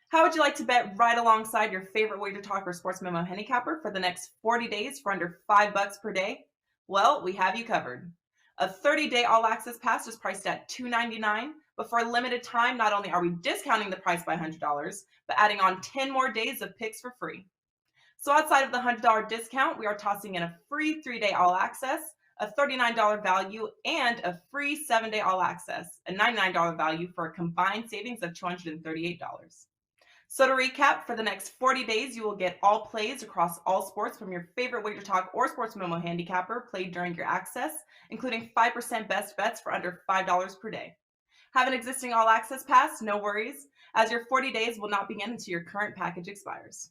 How would you like to bet right alongside your favorite WagerTalk or Sports Memo handicapper for the next 40 days for under $5 per day? Well, we have you covered. A 30-day all-access pass is priced at $2.99, but for a limited time, not only are we discounting the price by $100, but adding on 10 more days of picks for free. So outside of the $100 discount, we are tossing in a free 3-day all-access, a $39 value, and a free 7-day all-access, a $99 value for a combined savings of $238. So to recap, for the next 40 days, you will get all plays across all sports from your favorite WagerTalk or Sports Memo handicapper played during your access, including 5% best bets for under $5 per day. Have an existing all access pass? No worries, as your 40 days will not begin until your current package expires.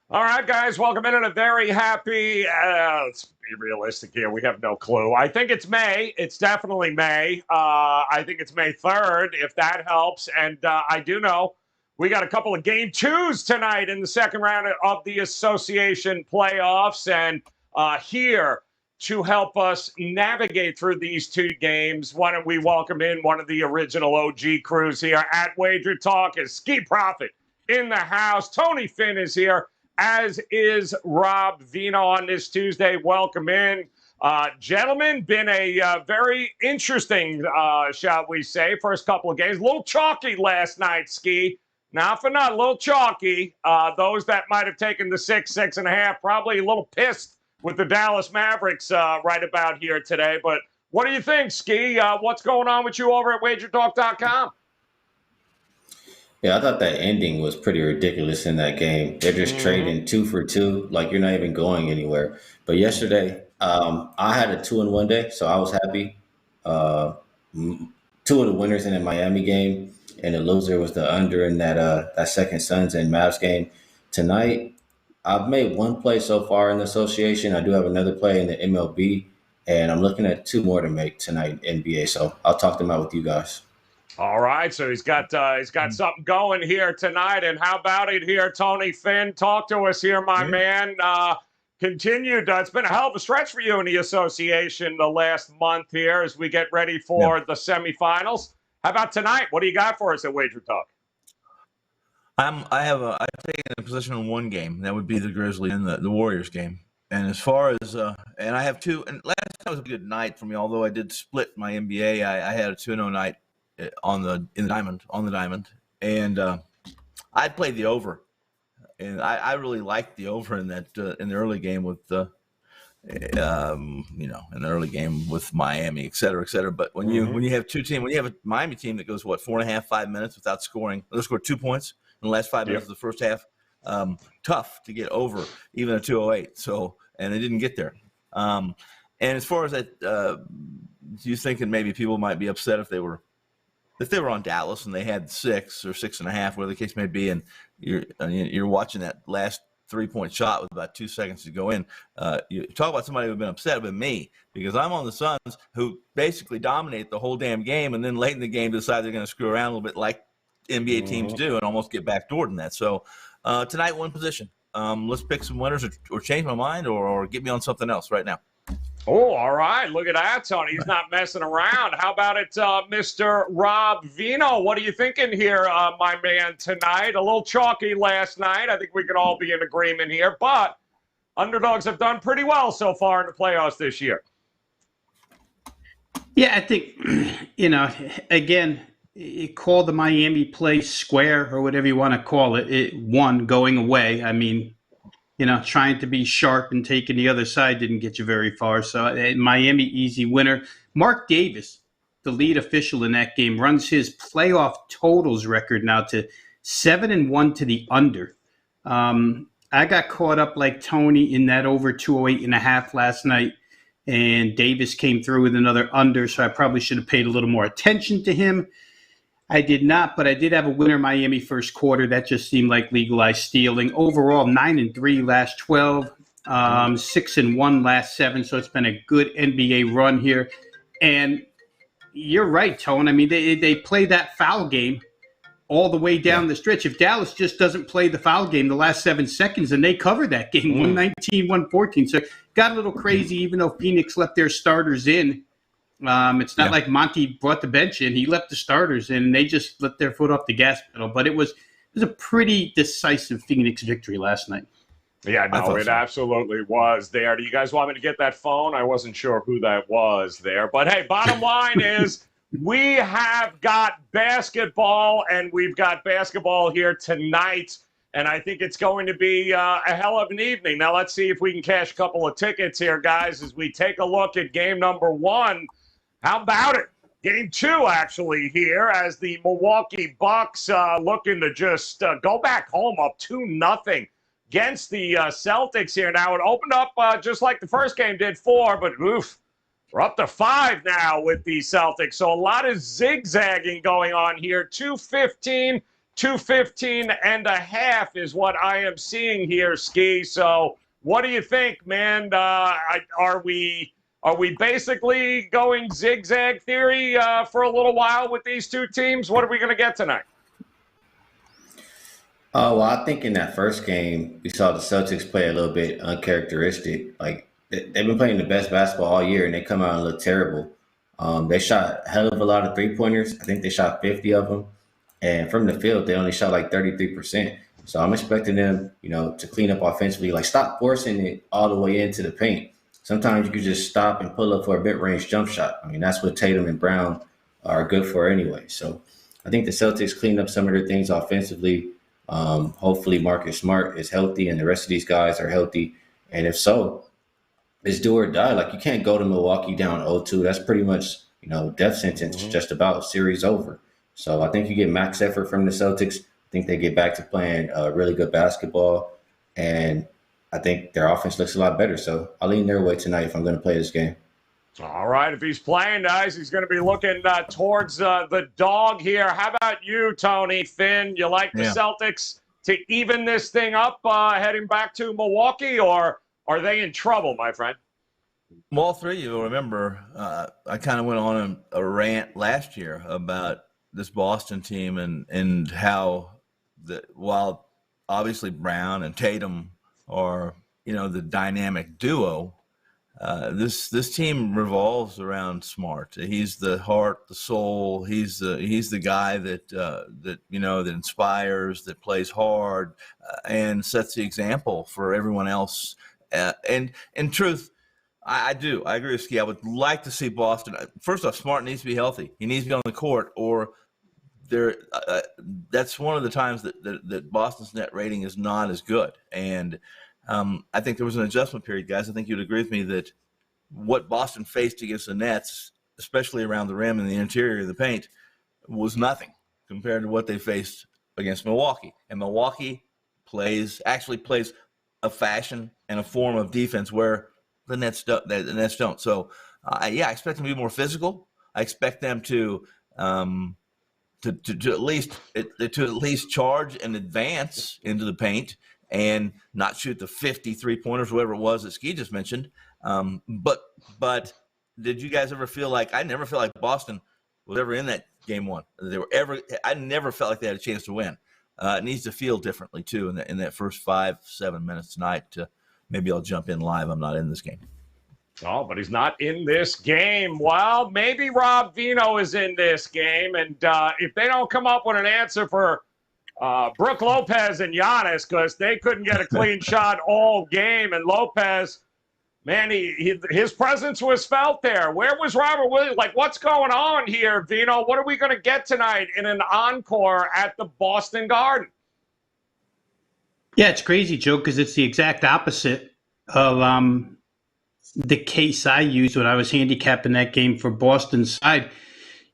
All right, guys, welcome in, and a very happy, let's be realistic here. We have no clue. I think it's May. It's definitely May. I think it's May 3rd, if that helps. And I do know we got a couple of game twos tonight in the second round of the association playoffs. And here to help us navigate through these two games, why don't we welcome in one of the original OG crews here at Wager Talk, is Ski Profit in the house. Tony Finn is here, as is Rob Vino on this Tuesday. Welcome in. Gentlemen, been a very interesting, shall we say, first couple of games. A little chalky last night, Ski. Not for nothing, a little chalky. Those that might have taken the 6.5, probably a little pissed with the Dallas Mavericks right about here today. But what do you think, Ski? What's going on with you over at WagerTalk.com? Yeah, I thought that ending was pretty ridiculous in that game. They're just trading 2 for 2, like you're not even going anywhere. But yesterday, I had a 2-1 day, so I was happy. 2 of the winners in the Miami game, and the loser was the under in that second Suns and Mavs game. Tonight, I've made one play so far in the association. I do have another play in the MLB, and I'm looking at 2 more to make tonight in NBA. So I'll talk them out with you guys. All right, so he's got something going here tonight. And how about it here, Tony Finn? Talk to us here, my man. Continued. It's been a hell of a stretch for you in the association the last month here as we get ready for the semifinals. How about tonight? What do you got for us at Wager Talk? I've taken a position on one game. That would be the Grizzlies and the Warriors game. And as far as and I have 2. And last night was a good night for me. Although I did split my NBA, I had a 2-0 night on the diamond, and I played the over, and I really liked the over in that in the early game with in the early game with Miami, et cetera, et cetera. But when you have when you have a Miami team that goes 4.5, 5 minutes without scoring, they scored 2 points in the last 5 minutes of the first half. Tough to get over even a 208. So, and they didn't get there. And as far as that, you thinking maybe people might be upset if they were on Dallas and they had 6 or 6.5, whatever the case may be, and you're watching that last 3-point shot with about 2 seconds to go in. You talk about somebody who'd been upset with me, because I'm on the Suns, who basically dominate the whole damn game, and then late in the game decide they're going to screw around a little bit like NBA teams do and almost get backdoored in that. So tonight, one position. Let's pick some winners or change my mind or get me on something else right now. Oh, all right. Look at that, Tony. He's not messing around. How about it, Mr. Rob Vino? What are you thinking here, my man, tonight? A little chalky last night. I think we can all be in agreement here. But underdogs have done pretty well so far in the playoffs this year. Yeah, I think, again, call the Miami play square or whatever you want to call it. It won going away. I mean, trying to be sharp and taking the other side didn't get you very far. So Miami, easy winner. Mark Davis, the lead official in that game, runs his playoff totals record now to 7-1 to the under. I got caught up like Tony in that over 208.5 last night, and Davis came through with another under, so I probably should have paid a little more attention to him. I did not, but I did have a winner Miami first quarter. That just seemed like legalized stealing. Overall, 9-3 last 12, 6-1 last 7. So it's been a good NBA run here. And you're right, Tone. I mean, they play that foul game all the way down the stretch. If Dallas just doesn't play the foul game the last 7 seconds, and they cover that game, 119, 114. So it got a little crazy, even though Phoenix left their starters in. It's not like Monty brought the bench in. He left the starters in, and they just let their foot off the gas pedal. But it was a pretty decisive Phoenix victory last night. Yeah, no, it absolutely was there. Do you guys want me to get that phone? I wasn't sure who that was there. But, hey, bottom line is we have got basketball, and we've got basketball here tonight. And I think it's going to be a hell of an evening. Now, let's see if we can cash a couple of tickets here, guys, as we take a look at game number 1. How about it? Game 2, actually, here, as the Milwaukee Bucks looking to just go back home up 2-0 against the Celtics here. Now, it opened up just like the first game did, 4, but oof, we're up to 5 now with the Celtics. So a lot of zigzagging going on here. 215 and a half is what I am seeing here, Ski. So what do you think, man? Are we basically going zigzag theory for a little while with these two teams? What are we going to get tonight? Oh, well, I think in that first game, we saw the Celtics play a little bit uncharacteristic. Like, they've been playing the best basketball all year, and they come out and look terrible. They shot a hell of a lot of three-pointers. I think they shot 50 of them. And from the field, they only shot like 33%. So I'm expecting them, to clean up offensively. Like, stop forcing it all the way into the paint. Sometimes you can just stop and pull up for a mid-range jump shot. I mean, that's what Tatum and Brown are good for anyway. So I think the Celtics cleaned up some of their things offensively. Hopefully Marcus Smart is healthy and the rest of these guys are healthy. And if so, it's do or die. Like, you can't go to Milwaukee down 0-2. That's pretty much, death sentence, just about series over. So I think you get max effort from the Celtics. I think they get back to playing really good basketball. And I think their offense looks a lot better. So I'll lean their way tonight if I'm going to play this game. All right. If he's playing, guys, he's going to be looking towards the dog here. How about you, Tony, Finn? You like the Celtics to even this thing up heading back to Milwaukee, or are they in trouble, my friend? Well, all three of you will remember I kind of went on a rant last year about this Boston team and how while obviously Brown and Tatum are, the dynamic duo, this team revolves around Smart. He's the heart, the soul. He's the guy that inspires, that plays hard, and sets the example for everyone else. And in truth, I agree with Ski. I would like to see Boston. First off, Smart needs to be healthy. He needs to be on the court, or that's one of the times that Boston's net rating is not as good. And I think there was an adjustment period, guys. I think you'd agree with me that what Boston faced against the Nets, especially around the rim and the interior of the paint, was nothing compared to what they faced against Milwaukee. And Milwaukee actually plays a fashion and a form of defense where the Nets don't. So, I expect them to be more physical. I expect them to at least charge and advance into the paint and not shoot the 50 3-pointers, whatever it was that Ski just mentioned. But did you guys ever feel like – I never felt like Boston was ever in that game one. I never felt like they had a chance to win. It needs to feel differently, too, in that first 5-7 minutes tonight. Maybe I'll jump in live. I'm not in this game. Oh, but he's not in this game. Well, maybe Rob Vino is in this game. And if they don't come up with an answer for Brook Lopez and Giannis, because they couldn't get a clean shot all game, and Lopez, man, his presence was felt there. Where was Robert Williams? Like, what's going on here, Vino? What are we going to get tonight in an encore at the Boston Garden? Yeah, it's crazy, Joe, because it's the exact opposite of the case I used when I was handicapping that game for Boston's side.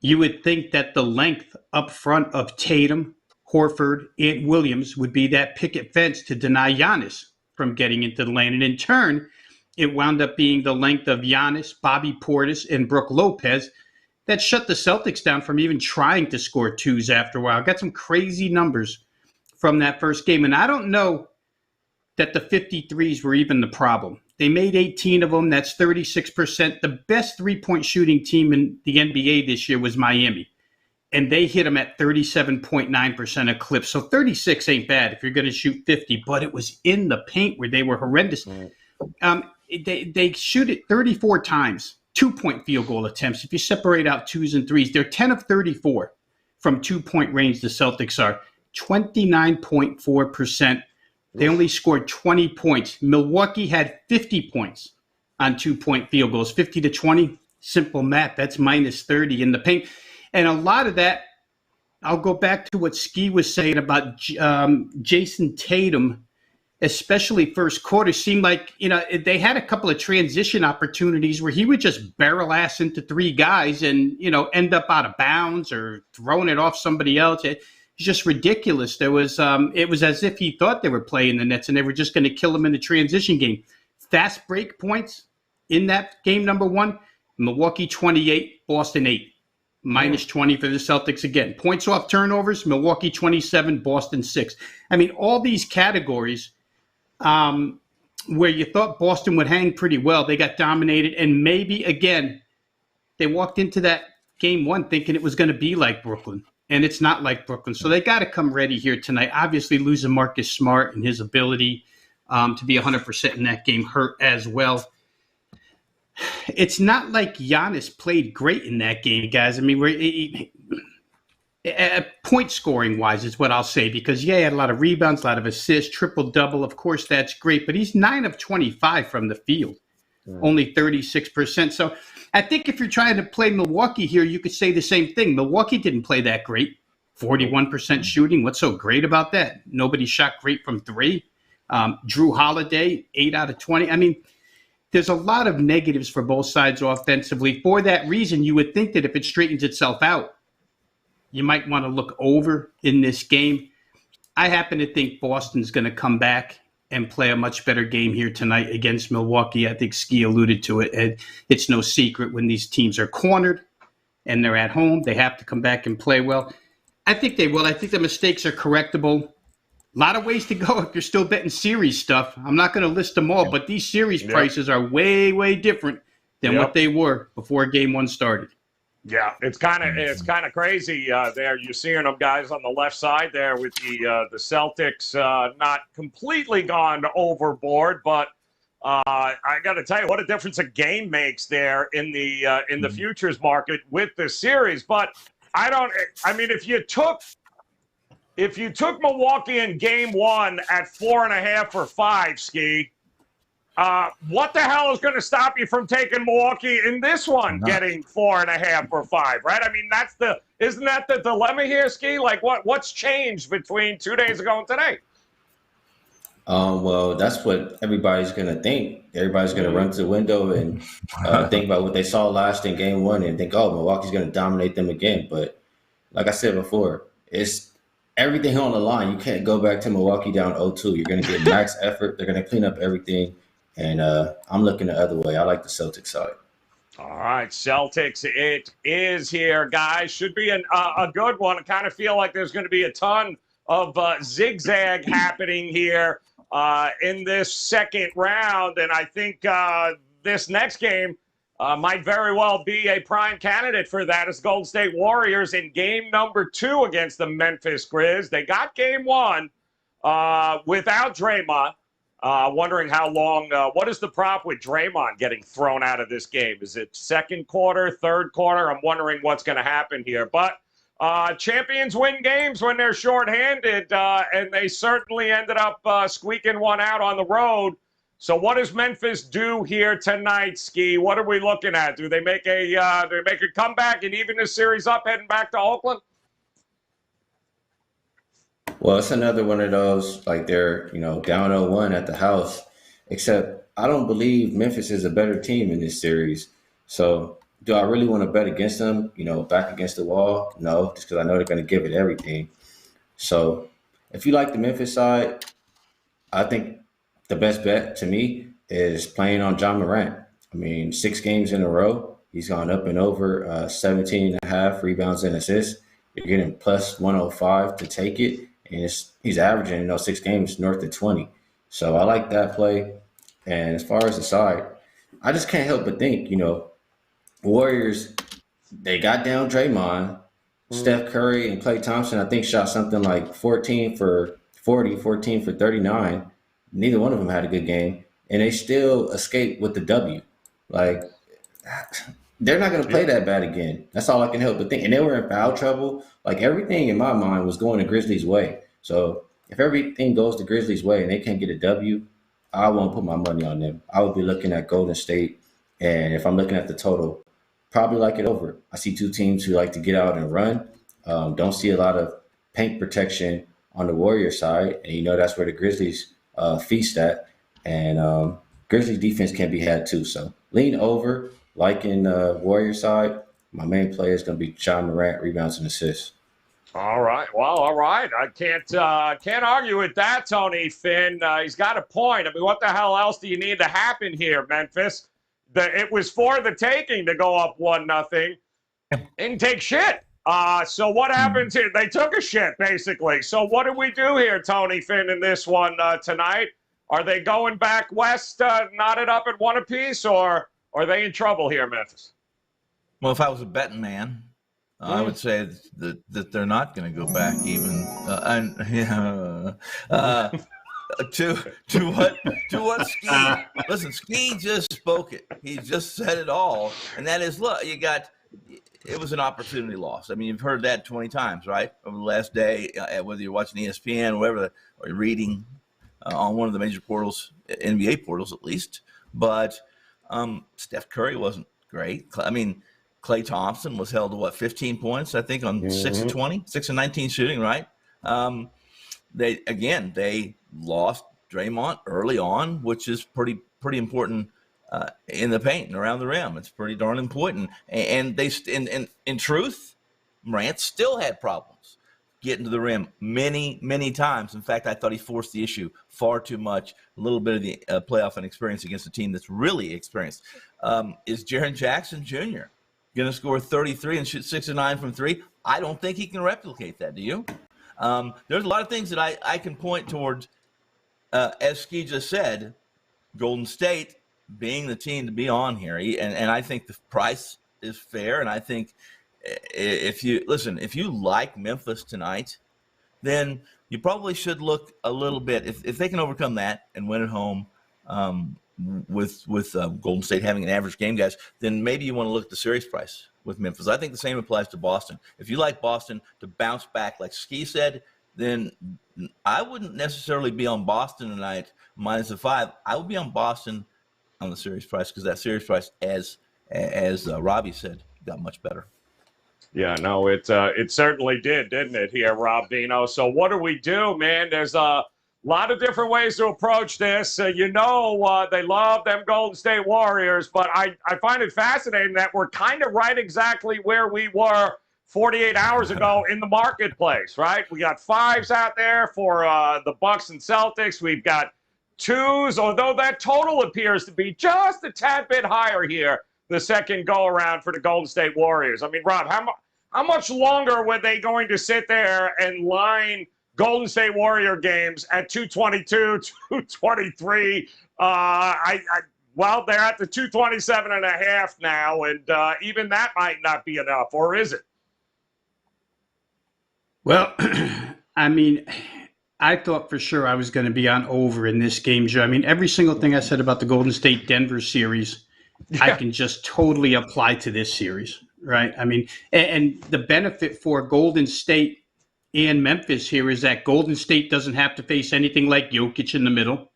You would think that the length up front of Tatum, Horford, and Williams would be that picket fence to deny Giannis from getting into the lane. And in turn, it wound up being the length of Giannis, Bobby Portis, and Brook Lopez that shut the Celtics down from even trying to score twos after a while. Got some crazy numbers from that first game. And I don't know that the 53s were even the problem. They made 18 of them. That's 36%. The best three-point shooting team in the NBA this year was Miami. And they hit them at 37.9% a clip. So 36 ain't bad if you're going to shoot 50. But it was in the paint where they were horrendous. They shoot it 34 times, 2-point field goal attempts. If you separate out twos and threes, they're 10 of 34 from 2-point range, the Celtics are. 29.4%. They only scored 20 points. Milwaukee had 50 points on 2-point field goals, 50 to 20. Simple math. That's minus 30 in the paint. And a lot of that, I'll go back to what Ski was saying about Jason Tatum, especially first quarter. Seemed like, they had a couple of transition opportunities where he would just barrel ass into three guys and, end up out of bounds or throwing it off somebody else. It's just ridiculous. It was as if he thought they were playing the Nets and they were just going to kill him in the transition game. Fast break points in that game number one, Milwaukee 28, Boston 8. Minus 20 for the Celtics again. Points off turnovers, Milwaukee 27, Boston 6. I mean, all these categories where you thought Boston would hang pretty well, they got dominated. And maybe, again, they walked into that game one thinking it was going to be like Brooklyn. And it's not like Brooklyn. So they got to come ready here tonight. Obviously, losing Marcus Smart and his ability to be 100% in that game hurt as well. It's not like Giannis played great in that game, guys. I mean, point scoring wise is what I'll say, because he had a lot of rebounds, a lot of assists, triple-double. Of course, that's great, but he's 9 of 25 from the field, only 36%. So I think if you're trying to play Milwaukee here, you could say the same thing. Milwaukee didn't play that great. 41% shooting. What's so great about that? Nobody shot great from three. Drew Holiday, 8 out of 20. I mean, there's a lot of negatives for both sides offensively. For that reason, you would think that if it straightens itself out, you might want to look over in this game. I happen to think Boston's going to come back and play a much better game here tonight against Milwaukee. I think Ski alluded to it. And it's no secret when these teams are cornered and they're at home, they have to come back and play well. I think they will. I think the mistakes are correctable. A lot of ways to go if you're still betting series stuff. I'm not going to list them all, but these series prices are way, way different than what they were before game one started. Yeah, it's kind of crazy there. You're seeing them guys on the left side there with the Celtics not completely gone overboard, but I got to tell you what a difference a game makes there in the futures market with this series. But if you took Milwaukee in game one at 4.5 or 5, Ski, what the hell is going to stop you from taking Milwaukee in this one, getting 4.5 or 5, right? I mean, isn't that the dilemma here, Ski? Like, what's changed between 2 days ago and today? Well, that's what everybody's going to think. Everybody's going to run to the window and think about what they saw last in game one and think, oh, Milwaukee's going to dominate them again. But like I said before, it's everything on the line. You can't go back to Milwaukee down 0-2. You're going to get max effort. They're going to clean up everything. And I'm looking the other way. I like the Celtics side. All right, Celtics, it is here, guys. Should be a good one. I kind of feel like there's going to be a ton of zigzag happening here in this second round. And I think this next game might very well be a prime candidate for that as Golden State Warriors in game number 2 against the Memphis Grizz. They got game one without Draymond. Wondering how long, what is the prop with Draymond getting thrown out of this game? Is it second quarter, third quarter? I'm wondering what's going to happen here. But champions win games when they're shorthanded, and they certainly ended up squeaking one out on the road. So what does Memphis do here tonight, Ski? What are we looking at? Do they make a comeback and even this series up heading back to Oakland? Well, it's another one of those, like they're, down 0-1 at the house, except I don't believe Memphis is a better team in this series. So do I really want to bet against them, back against the wall? No, just because I know they're going to give it everything. So if you like the Memphis side, I think the best bet to me is playing on John Morant. I mean, 6 games in a row, He's gone up and over 17 and a half rebounds and assists. You're getting plus 105 to take it. And he's averaging, 6 games north of 20. So I like that play. And as far as the side, I just can't help but think, Warriors, they got down Draymond. Steph Curry and Klay Thompson, I think, shot something like 14 for 40, 14 for 39. Neither one of them had a good game. And they still escaped with the W. Like, they're not going to play that bad again. That's all I can help but think. And they were in foul trouble. Like, everything in my mind was going the Grizzlies' way. So if everything goes the Grizzlies' way and they can't get a W, I won't put my money on them. I would be looking at Golden State. And if I'm looking at the total, probably like it over. I see two teams who like to get out and run. Don't see a lot of paint protection on the Warrior side. And that's where the Grizzlies feast at. And Grizzlies defense can be had too. So lean over, like in Warrior side. My main player is going to be John Morant, rebounds and assists. All right. Well, all right. I can't argue with that, Tony Finn. He's got a point. I mean, what the hell else do you need to happen here, Memphis? It was for the taking to go up 1-0. Didn't take shit. So what happens here? They took a shit, basically. So what do we do here, Tony Finn, in this one tonight? Are they going back west, knotted up at one apiece, or are they in trouble here, Memphis? Well, if I was a betting man, I would say that they're not going to go back even. To what Ski? Listen, Ski just spoke it. He just said it all, and that is, look, it was an opportunity loss. I mean, you've heard that 20 times, right, over the last day, whether you're watching ESPN, whatever, or you're reading on one of the major portals, NBA portals at least. But Steph Curry wasn't great. I mean, Klay Thompson was held to 15 points, I think, on 6 of 20, 6 of 19 shooting, right? They lost Draymond early on, which is pretty important in the paint and around the rim. It's pretty darn important. And they, in truth, Morant still had problems getting to the rim many times. In fact, I thought he forced the issue far too much. A little bit of the playoff inexperience against a team that's really experienced. Is Jaren Jackson Jr. going to score 33 and shoot 6 of 9 from 3? I don't think he can replicate that. Do you? There's a lot of things that I can point towards. As Ski just said, Golden State being the team to be on here. And I think the price is fair. And I think if you like Memphis tonight, then you probably should look a little bit. If they can overcome that and win at home with Golden State having an average game, guys, then maybe you want to look at the series price with Memphis. I think the same applies to Boston. If you like Boston to bounce back, like Ski said, then I wouldn't necessarily be on Boston tonight minus a 5. I would be on Boston on the series price because that series price, as Robbie said, got much better. Yeah, no, it certainly did, didn't it, here, Rob Dino? So what do we do, man? There's a lot of different ways to approach this. They love them Golden State Warriors, but I find it fascinating that we're kind of right exactly where we were 48 hours ago in the marketplace, right? We got 5s out there for the Bucks and Celtics. We've got 2s, although that total appears to be just a tad bit higher here the second go-around for the Golden State Warriors. I mean, Rob, how much longer were they going to sit there and line Golden State Warrior games at 222, 223? Well, they're at the 227.5 now, and even that might not be enough, or is it? Well, I mean, I thought for sure I was going to be on over in this game, Joe. I mean, every single thing I said about the Golden State-Denver series, I can just totally apply to this series, right? I mean, and the benefit for Golden State and Memphis here is that Golden State doesn't have to face anything like Jokic in the middle,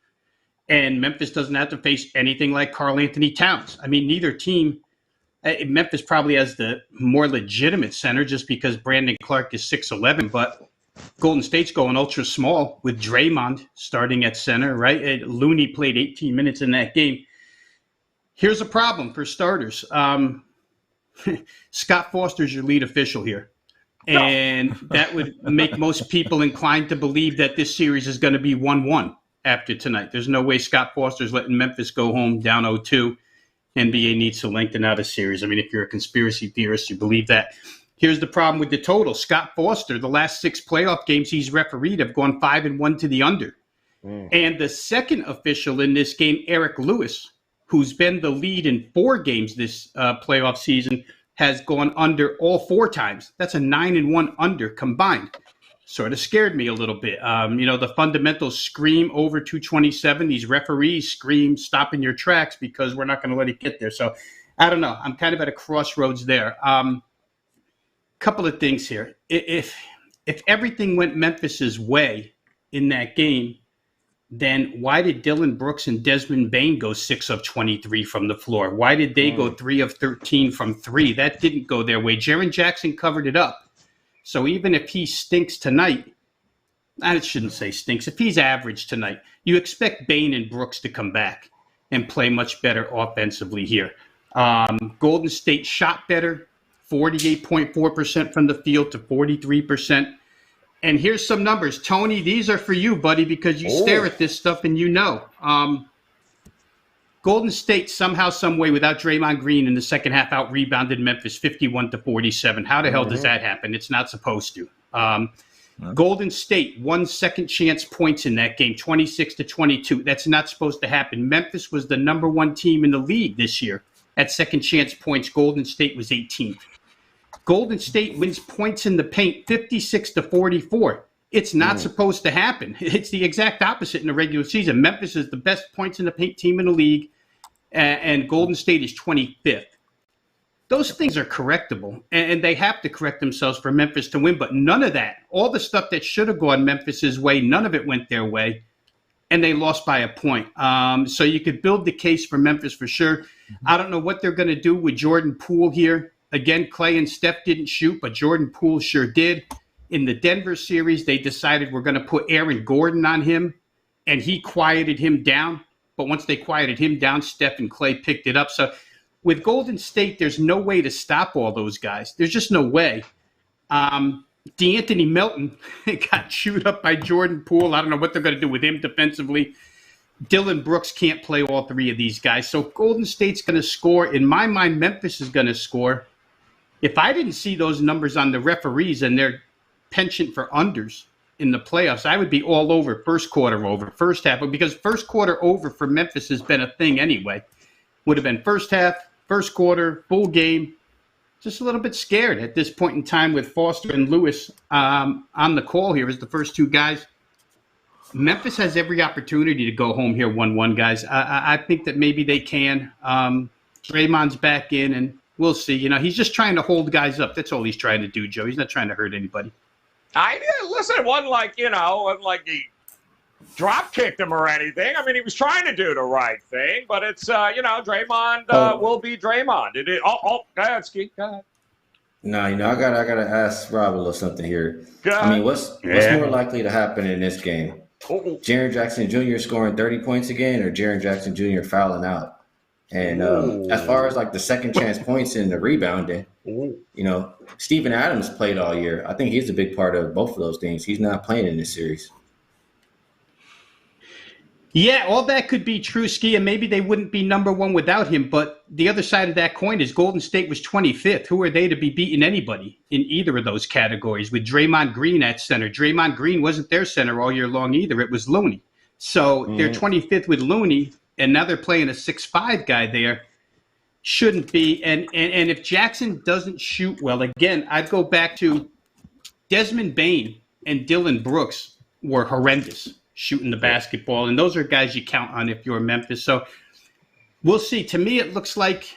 and Memphis doesn't have to face anything like Karl Anthony Towns. I mean, neither team. Memphis probably has the more legitimate center just because Brandon Clark is 6'11", but Golden State's going ultra small with Draymond starting at center, right? And Looney played 18 minutes in that game. Here's a problem for starters. Scott Foster's your lead official here. And that would make most people inclined to believe that this series is going to be 1-1 after tonight. There's no way Scott Foster's letting Memphis go home down 0-2. NBA needs to lengthen out a series. I mean, if you're a conspiracy theorist, you believe that. Here's the problem with the total. Scott Foster, the last 6 playoff games he's refereed have gone 5-1 to the under. And the second official in this game, Eric Lewis, who's been the lead in 4 games this playoff season, has gone under all 4 times. That's a 9-1 under combined. Sort of scared me a little bit. The fundamentals scream over 227. These referees scream stop in your tracks because we're not going to let it get there. So I don't know. I'm kind of at a crossroads there. Couple of things here. If everything went Memphis's way in that game, then why did Dillon Brooks and Desmond Bane go 6 of 23 from the floor? Why did they go 3 of 13 from 3? That didn't go their way. Jaren Jackson covered it up. So even if he stinks tonight, I shouldn't say stinks, if he's average tonight, you expect Bane and Brooks to come back and play much better offensively here. Golden State shot better, 48.4% from the field to 43%. And here's some numbers. Tony, these are for you, buddy, because you stare at this stuff and you know. Golden State somehow, some way, without Draymond Green in the second half, out-rebounded Memphis 51-47. How the hell does that happen? It's not supposed to. Golden State won second chance points in that game, 26-22. That's not supposed to happen. Memphis was the number 1 team in the league this year at second chance points. Golden State was 18th. Golden State wins points in the paint 56-44. It's not supposed to happen. It's the exact opposite in the regular season. Memphis is the best points in the paint team in the league, and Golden State is 25th. Those things are correctable, and they have to correct themselves for Memphis to win, but none of that, all the stuff that should have gone Memphis's way, none of it went their way, and they lost by a point. So you could build the case for Memphis for sure. I don't know what they're going to do with Jordan Poole here. Again, Clay and Steph didn't shoot, but Jordan Poole sure did. In the Denver series, they decided we're going to put Aaron Gordon on him, and he quieted him down. But once they quieted him down, Steph and Clay picked it up. So with Golden State, there's no way to stop all those guys. There's just no way. DeAnthony Melton got chewed up by Jordan Poole. I don't know what they're going to do with him defensively. Dillon Brooks can't play all 3 of these guys. So Golden State's going to score. In my mind, Memphis is going to score. If I didn't see those numbers on the referees and their penchant for unders in the playoffs, I would be all over first quarter over, first half, because first quarter over for Memphis has been a thing anyway. Would have been first half, first quarter, full game. Just a little bit scared at this point in time with Foster and Lewis on the call here as the first 2 guys. Memphis has every opportunity to go home here 1-1, guys. I think that maybe they can. Draymond's back in, and we'll see. He's just trying to hold guys up. That's all he's trying to do, Joe. He's not trying to hurt anybody. Listen, it wasn't like he drop kicked him or anything. I mean, he was trying to do the right thing, but it's, Draymond will be Draymond. Go ahead, Ski. Go ahead. No, I gotta ask Rob a little something here. I mean, what's more likely to happen in this game? Jaren Jackson Jr. scoring 30 points again, or Jaren Jackson Jr. fouling out? And as far as like the second chance points and the rebounding, Steven Adams played all year. I think he's a big part of both of those things. He's not playing in this series. Yeah, all that could be true, Ski, and maybe they wouldn't be number 1 without him. But the other side of that coin is Golden State was 25th. Who are they to be beating anybody in either of those categories with Draymond Green at center? Draymond Green wasn't their center all year long either. It was Looney. So they're 25th with Looney, and now they're playing a 6'5" guy there. Shouldn't be. And if Jackson doesn't shoot well, again, I'd go back to Desmond Bane and Dillon Brooks were horrendous shooting the basketball. And those are guys you count on if you're Memphis. So we'll see. To me, it looks like,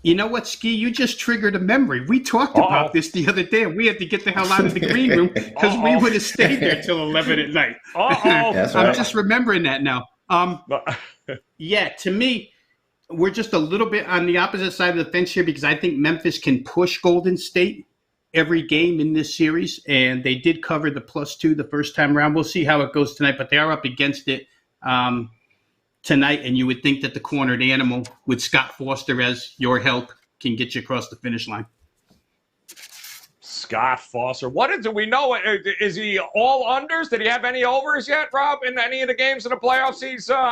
you know what, Ski? You just triggered a memory. We talked about this the other day. We had to get the hell out of the green room because we would have stayed there till 11 at night. That's right. I'm just remembering that now. Yeah, to me, we're just a little bit on the opposite side of the fence here because I think Memphis can push Golden State every game in this series, and they did cover the +2 the first time around. We'll see how it goes tonight, but they are up against it tonight, and you would think that the cornered animal with Scott Foster as your help can get you across the finish line. Scott Foster. Do we know? Is he all unders? Did he have any overs yet, Rob, in any of the games in the playoffs?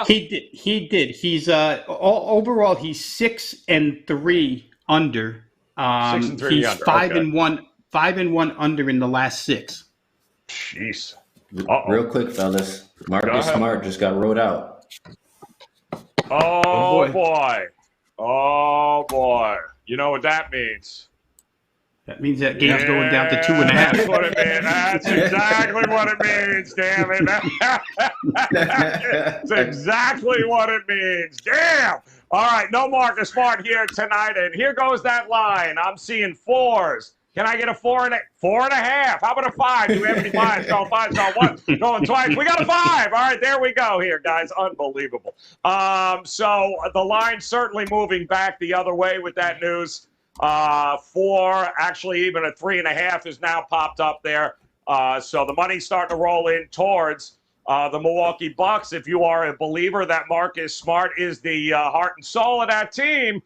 He did. He's overall he's 6-3 under. 6-3 he's under. 5-1 under in the last 6. Jeez. Real quick, fellas. Marcus Smart just got ruled out. Oh boy. Oh boy. You know what that means? That means that game's going down to 2.5. That's what it means. That's exactly what it means, damn it. That's exactly what it means. Damn. All right, no Marcus Smart here tonight, and here goes that line. I'm seeing 4s. Can I get a 4.5? How about a 5? Do we have any 5s? Going 5s, going 1, going twice. We got a 5. All right, there we go here, guys. Unbelievable. So the line's certainly moving back the other way with that news. 4, actually even a 3.5 is now popped up there. So the money's starting to roll in towards the Milwaukee Bucks. If you are a believer that Marcus Smart is the heart and soul of that team,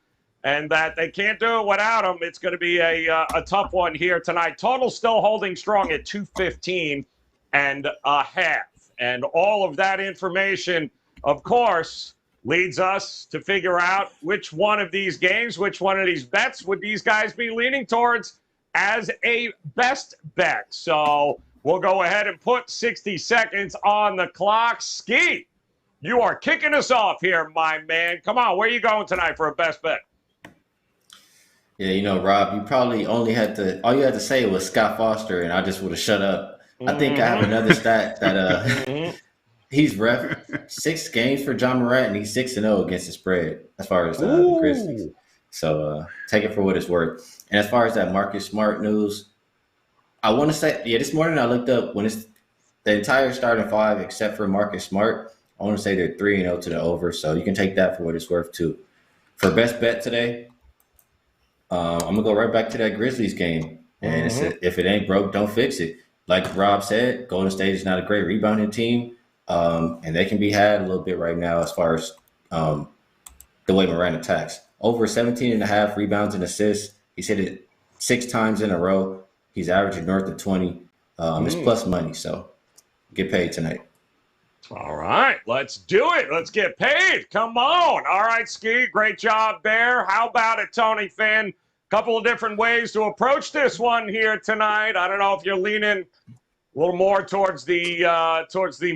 and that they can't do it without him, it's going to be a tough one here tonight. Total still holding strong at 215.5. And all of that information, of course, leads us to figure out which one of these games, which one of these bets would these guys be leaning towards as a best bet. So we'll go ahead and put 60 seconds on the clock. Ski, you are kicking us off here, my man. Come on, where are you going tonight for a best bet? Yeah, Rob, you probably all you had to say was Scott Foster, and I just would have shut up. I think I have another stat that he's ref 6 games for John Morant, and he's 6-0 against the spread as far as the Grizzlies. So take it for what it's worth. And as far as that Marcus Smart news, I want to say, this morning I looked up when it's the entire starting 5 except for Marcus Smart. I want to say they're 3-0 to the over, so you can take that for what it's worth too. For best bet today, I'm going to go right back to that Grizzlies game. And if it ain't broke, don't fix it. Like Rob said, Golden State is not a great rebounding team. And they can be had a little bit right now as far as the way Morant attacks. Over 17.5 rebounds and assists. He's hit it 6 times in a row. He's averaging north of 20. It's plus money, so get paid tonight. All right, let's do it. Let's get paid. Come on. All right, Ski, great job there. How about it, Tony Finn? Couple of different ways to approach this one here tonight. I don't know if you're leaning a little more towards the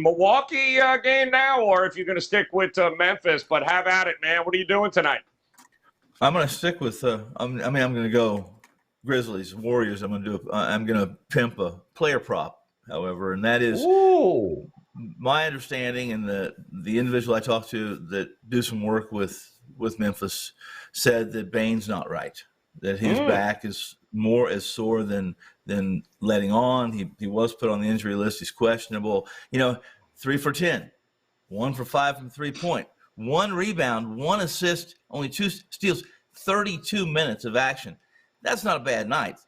Milwaukee game now, or if you're going to stick with Memphis. But have at it, man. What are you doing tonight? I'm going to stick with. I'm going to go Grizzlies, Warriors. I'm going to pimp a player prop, however, and that is my understanding. And the individual I talked to that do some work with Memphis said that Bane's not right. That his back is more as sore than letting on. He was put on the injury list. He's questionable. 3 for 10, 1 for 5 from 3-point, 1 rebound, 1 assist, only 2 steals, 32 minutes of action. That's not a bad night.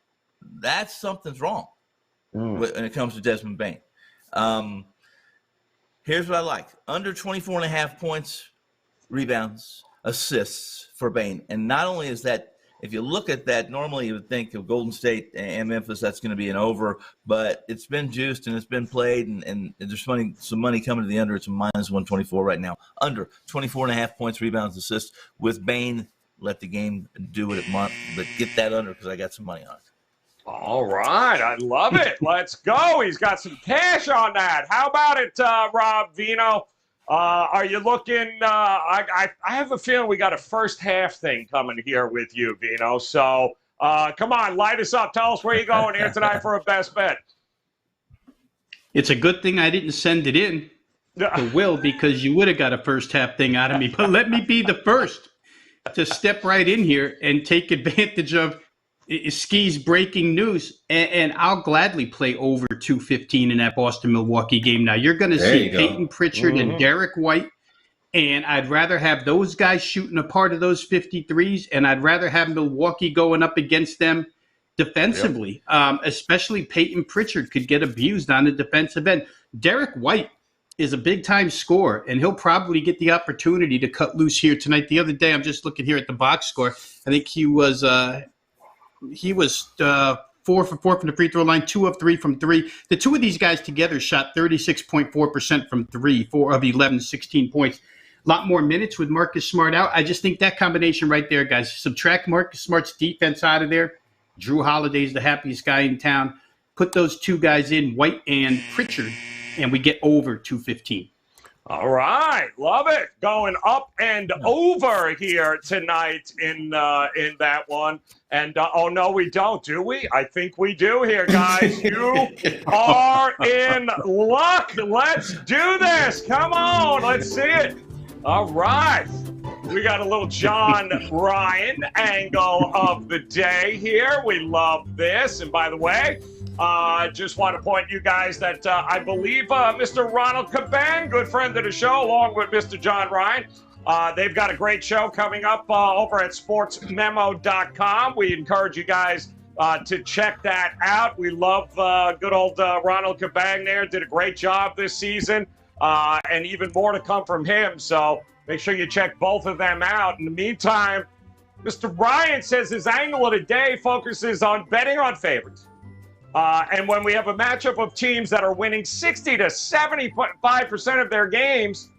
That's something's wrong when it comes to Desmond Bane. Here's what I like. Under 24.5 points, rebounds, assists for Bane. And not only is that, if you look at that, normally you would think of Golden State and Memphis, that's going to be an over, but it's been juiced and it's been played, and there's some money coming to the under. It's a minus 124 right now. Under 24.5 points, rebounds, assists. With Bane, let the game do what it wants, but get that under because I got some money on it. All right, I love it. Let's go. He's got some cash on that. How about it, Rob Vino? Are you looking? I have a feeling we got a first half thing coming here with you, Vino. So come on, light us up. Tell us where you're going here tonight for a best bet. It's a good thing I didn't send it in to Will, because you would have got a first half thing out of me. But let me be the first to step right in here and take advantage of Ski's breaking news, and I'll gladly play over 215 in that Boston-Milwaukee game. Now, you're going to see Peyton Pritchard and Derek White, and I'd rather have those guys shooting a part of those 53s, and I'd rather have Milwaukee going up against them defensively. Especially Peyton Pritchard could get abused on the defensive end. Derek White is a big-time scorer, and he'll probably get the opportunity to cut loose here tonight. The other day, I'm just looking here at the box score. I think he was 4 4 for 4 from the free throw line, 2 of 3 from 3. The two of these guys together shot 36.4% from 3, 4 of 11, 16 points. A lot more minutes with Marcus Smart out. I just think that combination right there, guys, subtract Marcus Smart's defense out of there. Drew Holiday's the happiest guy in town. Put those two guys in, White and Pritchard, and we get over 215. All right, love it. Going up and over here tonight in that one. And oh no, we don't, do we? I think we do here, guys. You are in luck. Let's do this. Come on, let's see it. All right. We got a little John Ryan angle of the day here. We love this. And by the way, just want to point you guys that I believe Mr. Ronald Caban, good friend of the show, along with Mr. John Ryan, they've got a great show coming up over at sportsmemo.com. We encourage you guys to check that out. We love good old Ronald Caban there. Did a great job this season, and even more to come from him. So make sure you check both of them out. In the meantime, Mr. Ryan says his angle of the day focuses on betting on favorites. And when we have a matchup of teams that are winning 60 to 75% of their games,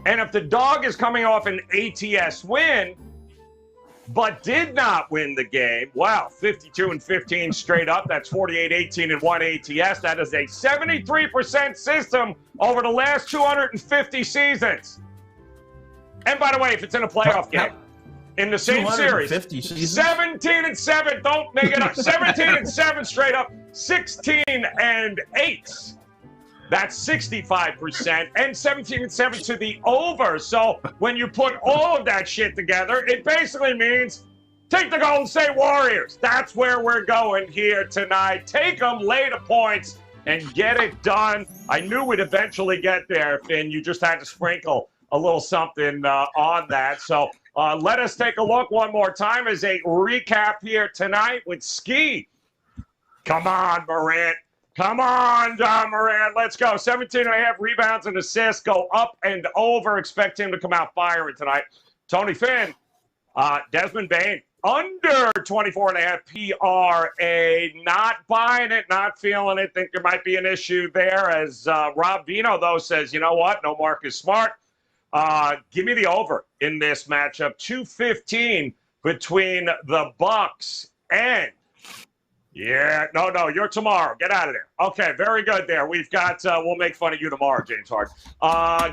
and if the dog is coming off an ATS win, but did not win the game, wow, 52-15 straight up. That's 48-18 and 1 ATS. That is a 73% system over the last 250 seasons. And by the way, if it's in a playoff game, in the same series, 17-7, don't make it up. 17-7 straight up, 16-8. That's 65%, and 17-7 to the over. So when you put all of that shit together, it basically means take the Golden State Warriors. That's where we're going here tonight. Take them, lay the points, and get it done. I knew we'd eventually get there, Finn. You just had to sprinkle a little something on that. So let us take a look one more time as a recap here tonight with Ski. Come on, Morant. Come on, John Morant. Let's go. 17.5 rebounds and assists. Go up and over. Expect him to come out firing tonight. Tony Finn, Desmond Bane, under 24.5 PRA. Not buying it, not feeling it. Think there might be an issue there. As Rob Vino, though, says, you know what? No Marcus Smart. Give me the over in this matchup. 215 between the Bucks and no, you're tomorrow. Get out of there. Okay, very good there. We've got, we'll make fun of you tomorrow, James Harden.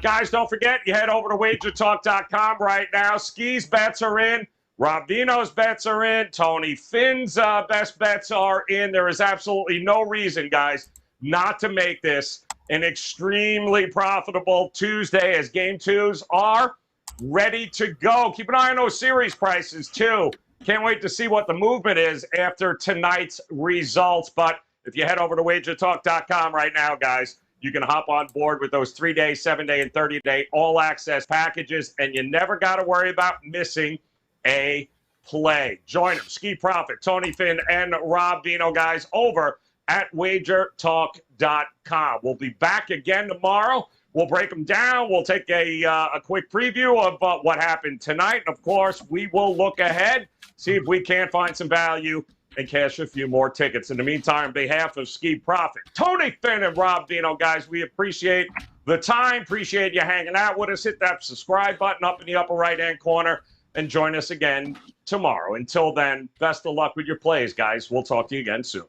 Guys, don't forget, you head over to WagerTalk.com right now. Ski's bets are in. Rob Vino's bets are in. Tony Finn's best bets are in. There is absolutely no reason, guys, not to make this an extremely profitable Tuesday, as game twos are ready to go. Keep an eye on those series prices, too. Can't wait to see what the movement is after tonight's results. But if you head over to WagerTalk.com right now, guys, you can hop on board with those 3-day, 7-day, and 30-day all-access packages, and you never got to worry about missing a play. Join them, Ski Profit, Tony Finn, and Rob Vino, guys, over at WagerTalk.com. We'll be back again tomorrow. We'll break them down. We'll take a quick preview of what happened tonight. And, of course, we will look ahead, see if we can't find some value and cash a few more tickets. In the meantime, on behalf of Ski Profit, Tony Finn and Rob Vino, guys, we appreciate the time. Appreciate you hanging out with us. Hit that subscribe button up in the upper right-hand corner and join us again tomorrow. Until then, best of luck with your plays, guys. We'll talk to you again soon.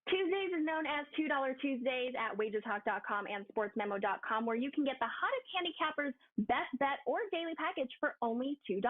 Tuesdays is known as $2 Tuesdays at WagerTalk.com and SportsMemo.com, where you can get the hottest handicappers, best bet, or daily package for only $2.